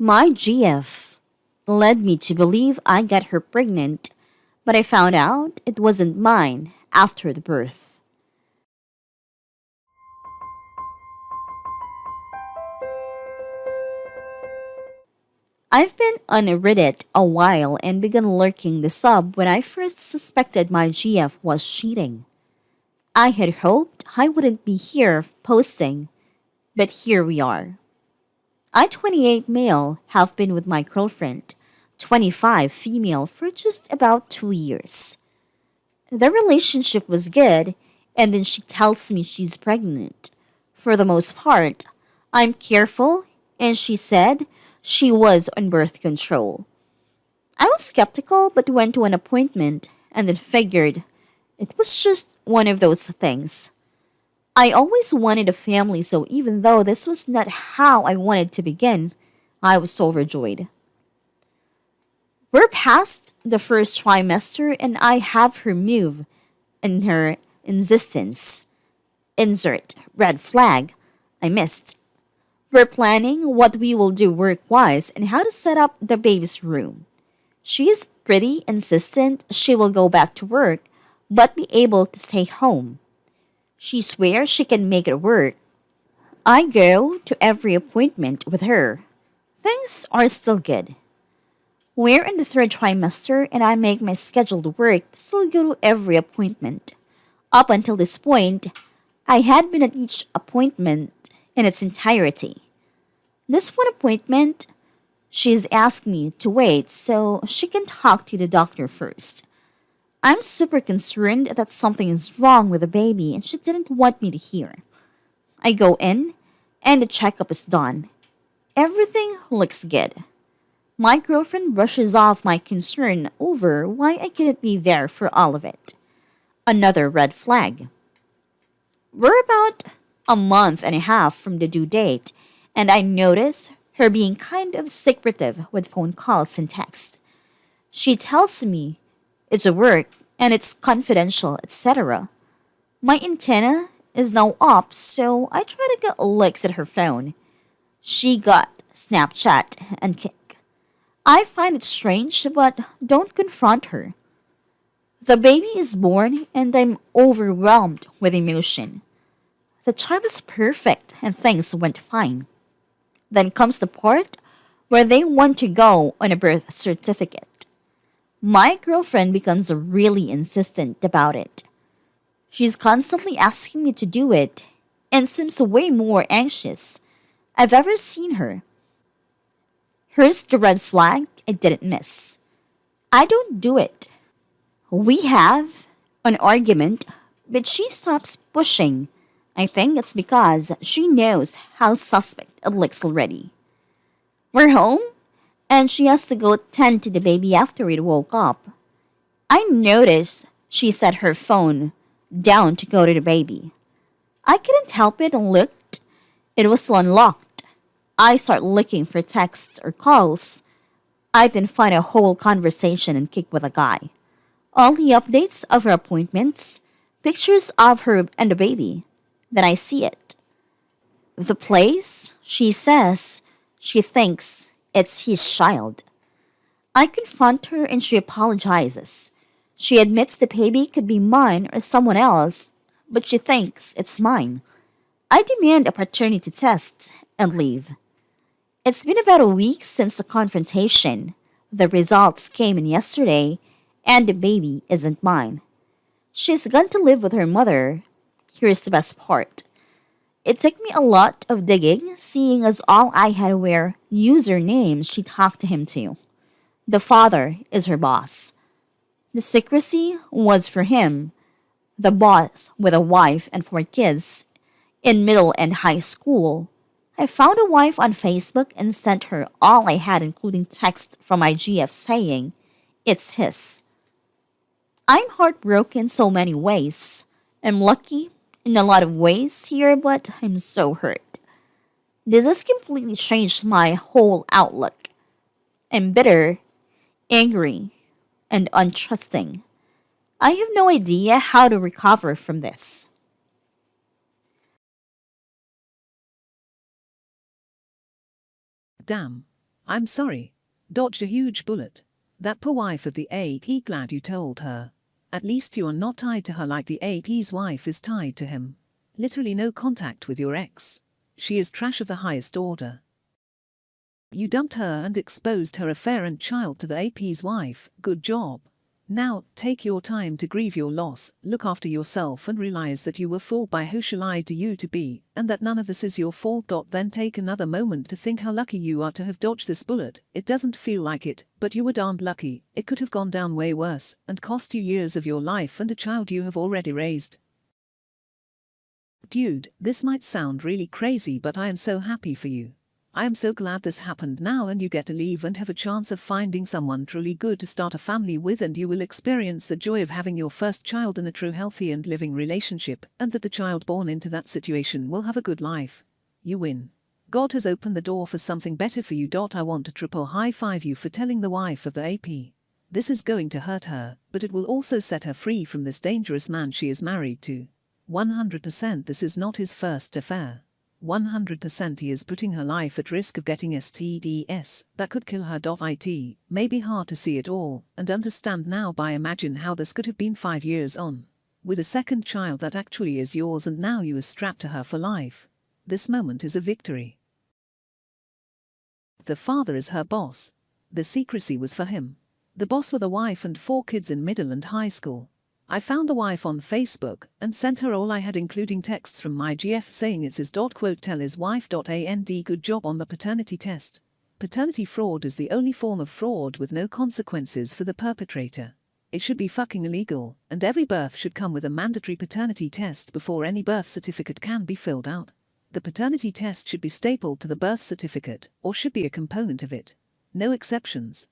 My GF led me to believe I got her pregnant, but I found out it wasn't mine after the birth. I've been on Reddit a while and began lurking the sub when I first suspected my GF was cheating. I had hoped I wouldn't be here posting, but here we are. I, 28 male, have been with my girlfriend, 25 female, for just about 2 years. The relationship was good, and then she tells me she's pregnant. For the most part, I'm careful, and she said she was on birth control. I was skeptical but went to an appointment and then figured it was just one of those things. I always wanted a family, so even though this was not how I wanted to begin, I was overjoyed. We're past the first trimester and I have her move in her insistence. Insert red flag. I missed. We're planning what we will do work wise and how to set up the baby's room. She is pretty insistent she will go back to work but be able to stay home. She swears she can make it work. I go to every appointment with her. Things are still good. We're in the third trimester and I make my scheduled work to still go to every appointment. Up until this point, I had been at each appointment in its entirety. This one appointment, she's asked me to wait so she can talk to the doctor first. I'm super concerned that something is wrong with the baby and she didn't want me to hear. I go in and the checkup is done. Everything looks good. My girlfriend brushes off my concern over why I couldn't be there for all of it. Another red flag. We're about a month and a half from the due date, and I notice her being kind of secretive with phone calls and text. She tells me it's a work and it's confidential, etc. My antenna is now up, so I try to get looks at her phone. She got Snapchat and Kick. I find it strange, but don't confront her. The baby is born and I'm overwhelmed with emotion. The child is perfect and things went fine. Then comes the part where they want to go on a birth certificate. My girlfriend becomes really insistent about it. She's constantly asking me to do it and seems way more anxious I've ever seen her. Here's the red flag I didn't miss. I don't do it. We have an argument, but she stops pushing. I think it's because she knows how suspect it looks already. We're home, and she has to go tend to the baby after it woke up. I noticed she set her phone down to go to the baby. I couldn't help it and looked. It was still unlocked. I start looking for texts or calls. I then find a whole conversation and kick with a guy. All the updates of her appointments, pictures of her and the baby. Then I see it. The place, she says, she thinks it's his child. I confront her and she apologizes. She admits the baby could be mine or someone else, but she thinks it's mine. I demand a paternity test and leave. It's been about a week since the confrontation. The results came in yesterday, and the baby isn't mine. She's gone to live with her mother. Here's the best part. It took me a lot of digging, seeing as all I had were usernames she talked to him to. The father is her boss. The secrecy was for him, the boss with a wife and 4 kids, in middle and high school. I found a wife on Facebook and sent her all I had, including text from my GF saying it's his. I'm heartbroken so many ways. I'm lucky in a lot of ways here, but I'm so hurt. This has completely changed my whole outlook. I'm bitter, angry, and untrusting. I have no idea how to recover from this. Damn, I'm sorry. Dodged a huge bullet. That poor wife of the AP, glad you told her. At least you are not tied to her like the AP's wife is tied to him. Literally no contact with your ex. She is trash of the highest order. You dumped her and exposed her affair and child to the AP's wife. Good job. Now, take your time to grieve your loss, look after yourself and realize that you were fooled by who she lied to you to be, and that none of this is your fault. Then take another moment to think how lucky you are to have dodged this bullet. It doesn't feel like it, but you were darned lucky. It could have gone down way worse, and cost you years of your life and a child you have already raised. Dude, this might sound really crazy, but I am so happy for you. I am so glad this happened now and you get to leave and have a chance of finding someone truly good to start a family with, and you will experience the joy of having your first child in a true healthy and living relationship, and that the child born into that situation will have a good life. You win. God has opened the door for something better for you. I want to triple high five you for telling the wife of the AP. This is going to hurt her, but it will also set her free from this dangerous man she is married to. 100% this is not his first affair. 100% he is putting her life at risk of getting STDs that could kill her. It may be hard to see it all and understand now, but imagine how this could have been 5 years on. With a second child that actually is yours, and now you are strapped to her for life. This moment is a victory. The father is her boss. The secrecy was for him. The boss with a wife and 4 kids in middle and high school. I found the wife on Facebook and sent her all I had, including texts from my GF saying it's his. Quote, tell his wife. And good job on the paternity test. Paternity fraud is the only form of fraud with no consequences for the perpetrator. It should be fucking illegal, and every birth should come with a mandatory paternity test before any birth certificate can be filled out. The paternity test should be stapled to the birth certificate or should be a component of it. No exceptions.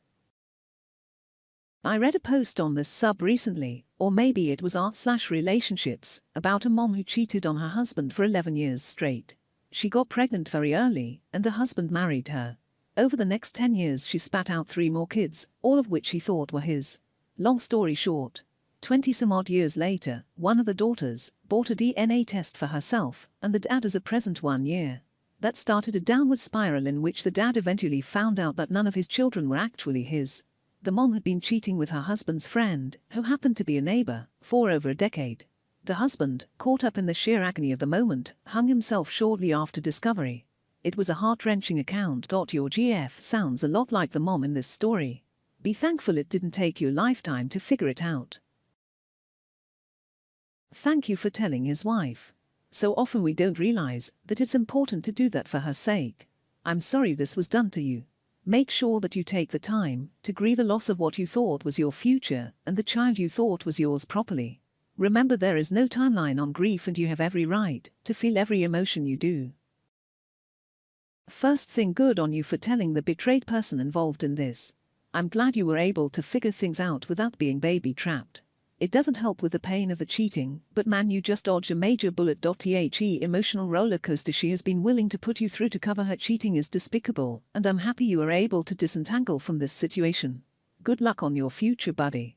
I read a post on this sub recently, or maybe it was art/relationships, about a mom who cheated on her husband for 11 years straight. She got pregnant very early, and the husband married her. Over the next 10 years she spat out 3 more kids, all of which he thought were his. Long story short, 20-some odd years later, one of the daughters bought a DNA test for herself, and the dad is a present 1 year. That started a downward spiral in which the dad eventually found out that none of his children were actually his. The mom had been cheating with her husband's friend, who happened to be a neighbor, for over a decade. The husband, caught up in the sheer agony of the moment, hung himself shortly after discovery. It was a heart-wrenching account. Your GF sounds a lot like the mom in this story. Be thankful it didn't take you a lifetime to figure it out. Thank you for telling his wife. So often we don't realize that it's important to do that for her sake. I'm sorry this was done to you. Make sure that you take the time to grieve the loss of what you thought was your future and the child you thought was yours properly. Remember, there is no timeline on grief and you have every right to feel every emotion you do. First thing, good on you for telling the betrayed person involved in this. I'm glad you were able to figure things out without being baby trapped. It doesn't help with the pain of the cheating, but man, you just dodged a major bullet. The emotional roller coaster she has been willing to put you through to cover her cheating is despicable, and I'm happy you are able to disentangle from this situation. Good luck on your future, buddy.